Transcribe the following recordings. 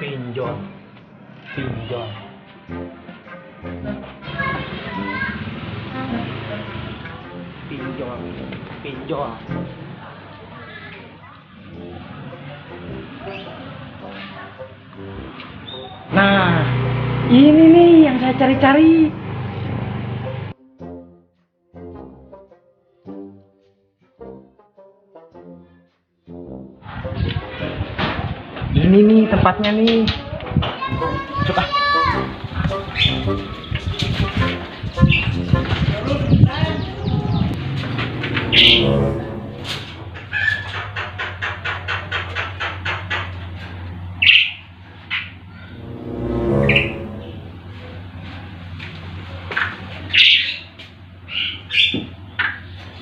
Pinjol, pinjol, pinjol, pinjol. Nah, ini nih yang saya cari-cari. Ini nih tempatnya nih. Coba.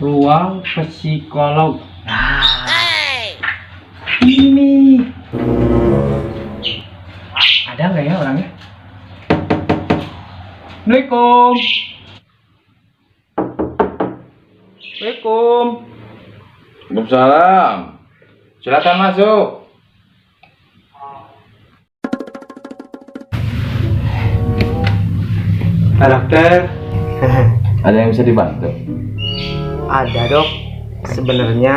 Ruang psikolog. Nah, ini ada nggak ya orangnya? Assalamualaikum. Assalamualaikum. Waalaikumsalam. Silakan masuk. Pak dokter. Ada yang bisa dibantu? Ada dok. Sebenarnya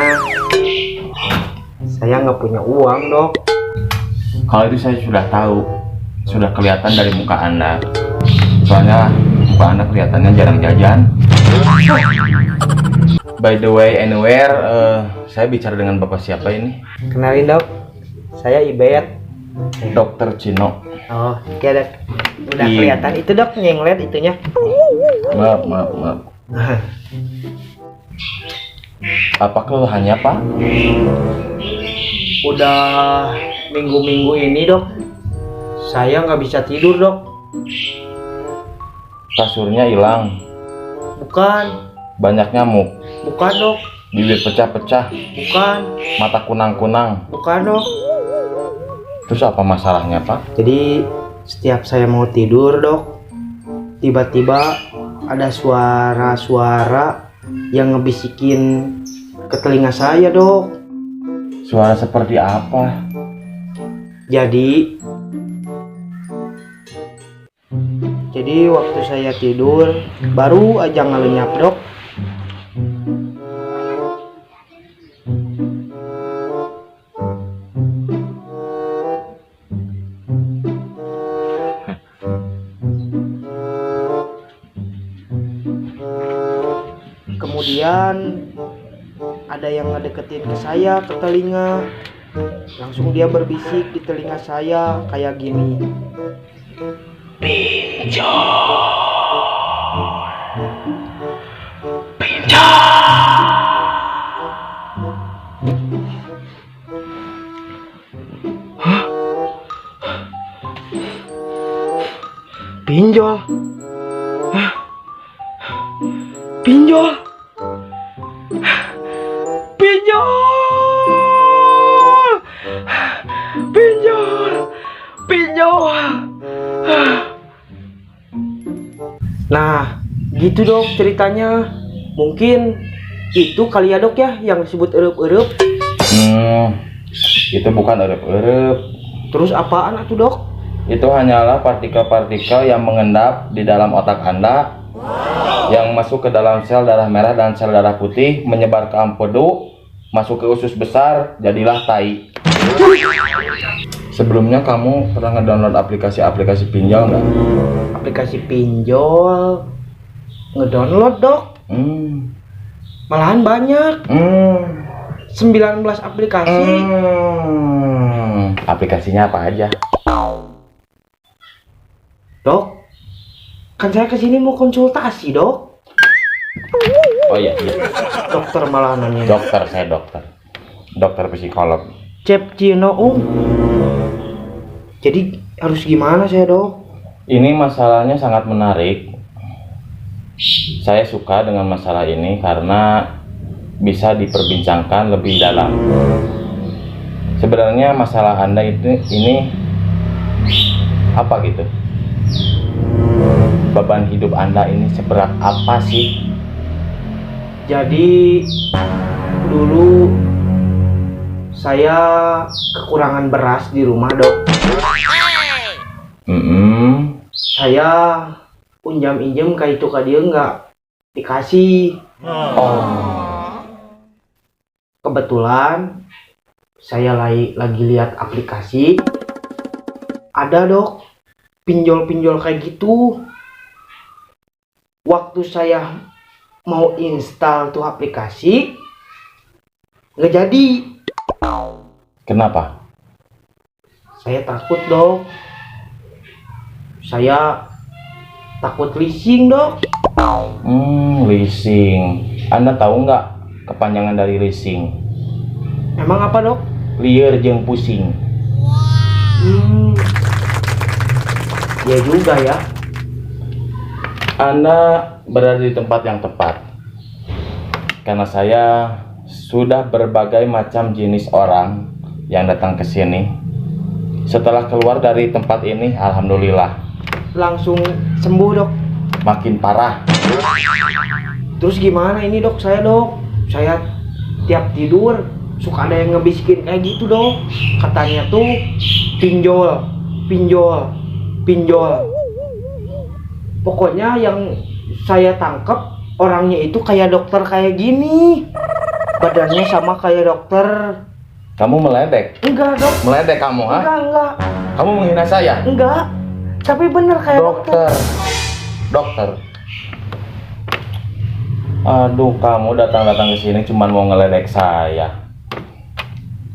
saya nggak punya uang dok. Kalau itu saya sudah tahu, sudah kelihatan dari muka Anda. Soalnya muka Anda kelihatannya jarang jajan. By the way, anywhere, saya bicara dengan Bapak siapa ini? Kenalin dok, saya Ibet. Dokter Cino. Oh, oke dok. Udah kelihatan itu dok, nyenglet itunya. Maaf. Apa keluhannya Pak? Udah minggu-minggu ini dok, saya nggak bisa tidur dok. Kasurnya hilang. Bukan. Banyak nyamuk. Bukan dok. Bibir pecah-pecah. Bukan. Mata kunang-kunang. Bukan dok. Terus apa masalahnya Pak? Jadi setiap saya mau tidur dok, tiba-tiba ada suara-suara yang ngebisikin ke telinga saya dok. Suara seperti apa? Jadi waktu saya tidur baru aja ngelenyap dok. Kemudian ada yang ngedeketin ke saya ke telinga. Langsung dia berbisik di telinga saya kayak gini. Pinjol. Hah? Pinjol. Pinjol. Pinjol. Pinjol. Nah, gitu dok ceritanya. Mungkin itu kali ya dok ya yang disebut erup-erup. Itu bukan erup-erup. Terus apaan atuh dok? Itu hanyalah partikel-partikel yang mengendap di dalam otak Anda yang masuk ke dalam sel darah merah dan sel darah putih, menyebar ke empedu, masuk ke usus besar, jadilah tai. Sebelumnya kamu pernah ngedownload aplikasi-aplikasi pinjol nggak? Aplikasi pinjol ngedownload dok, malahan banyak. 19 aplikasi. Aplikasinya apa aja? Dok, kan saya kesini mau konsultasi dok. Oh iya. Dokter malah nanya. Dokter, saya dokter psikolog. Cep Cino Jadi harus gimana saya dok? Ini masalahnya sangat menarik. Saya suka dengan masalah ini karena bisa diperbincangkan lebih dalam. Sebenarnya masalah Anda ini apa gitu? Beban hidup Anda ini seberat apa sih? Jadi dulu saya kekurangan beras di rumah dok. Saya pinjam kayak itu ke dia nggak dikasih. Kebetulan saya lagi lihat aplikasi, ada dok pinjol kayak gitu. Waktu saya mau install tuh aplikasi nggak jadi. Kenapa? Saya takut dok. Saya takut leasing dok. Leasing. Anda tahu nggak kepanjangan dari leasing? Emang apa dok? Liar jeung pusing. Ya juga ya. Anda berada di tempat yang tepat. Karena saya sudah berbagai macam jenis orang yang datang ke sini. Setelah keluar dari tempat ini, alhamdulillah Langsung sembuh dok. makin parah. Terus gimana ini dok? Saya tiap tidur suka ada yang ngebisikin kayak gitu dok. Katanya tuh pinjol. Pokoknya yang saya tangkap orangnya itu kayak dokter kayak gini. Badannya sama kayak dokter. Kamu meledek? Enggak dok. Meledek kamu, ha? Enggak. Kamu menghina saya? Enggak. Tapi bener kayak dokter. Dokter. Aduh, kamu datang ke sini cuma mau ngeledek saya.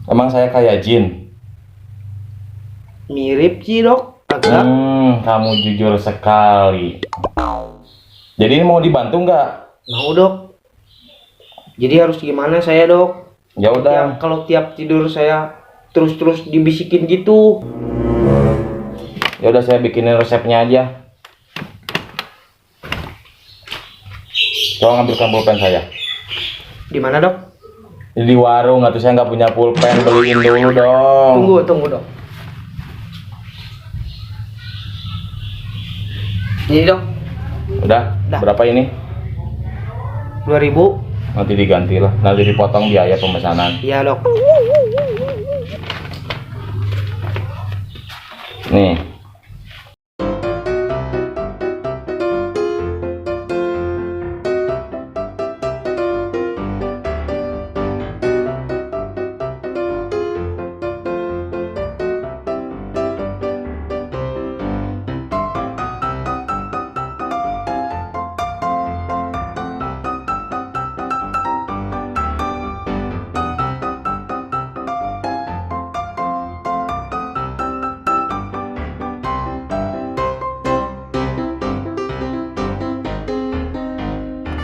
Emang saya kayak jin? Mirip sih dok. Agak. Kamu jujur sekali. Jadi ini mau dibantu nggak? Mau dok. Jadi harus gimana saya dok? Ya udah. Kalau tiap tidur saya terus dibisikin gitu. Ya udah, saya bikinin resepnya aja. Tolong ambilkan pulpen saya. Di mana dok? Di warung, atau saya nggak punya pulpen, beliin dulu dong. Tunggu dok. Ini dok. Udah. Berapa ini? 2.000. Nanti diganti lah, nanti dipotong biaya pemesanan. Iya dok. Nih.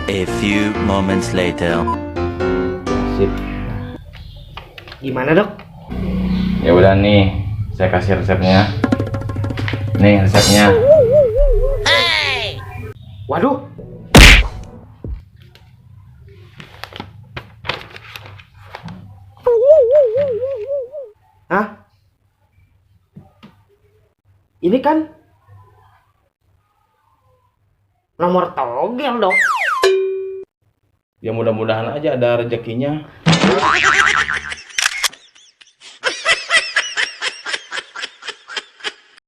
A few moments later. Sip. Gimana dok? Ya udah nih, saya kasih resepnya. Nih resepnya. Waduh. Hah? Ini kan nomor togel dok. Ya mudah-mudahan aja ada rezekinya.